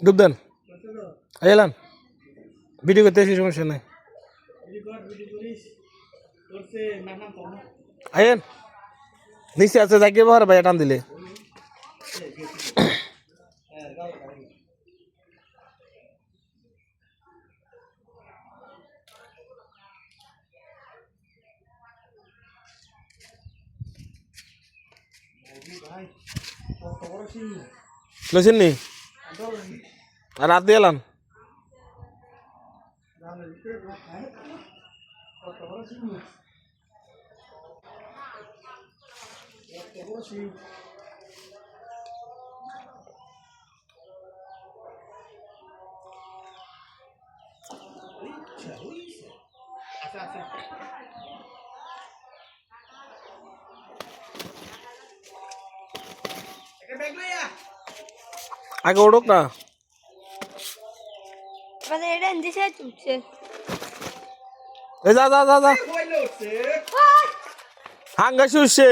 ডুব দেন আইলাম ভিডিও করতে এসে সমস্যা নাই আইন নিচে আছে যাকে ব্যবহার ভাই টান দিলে লইছেন নি আর রাত দিয়ে এলাম আগে ওড়ুক না এ যা যা যা যা হাঙ্গা শুষে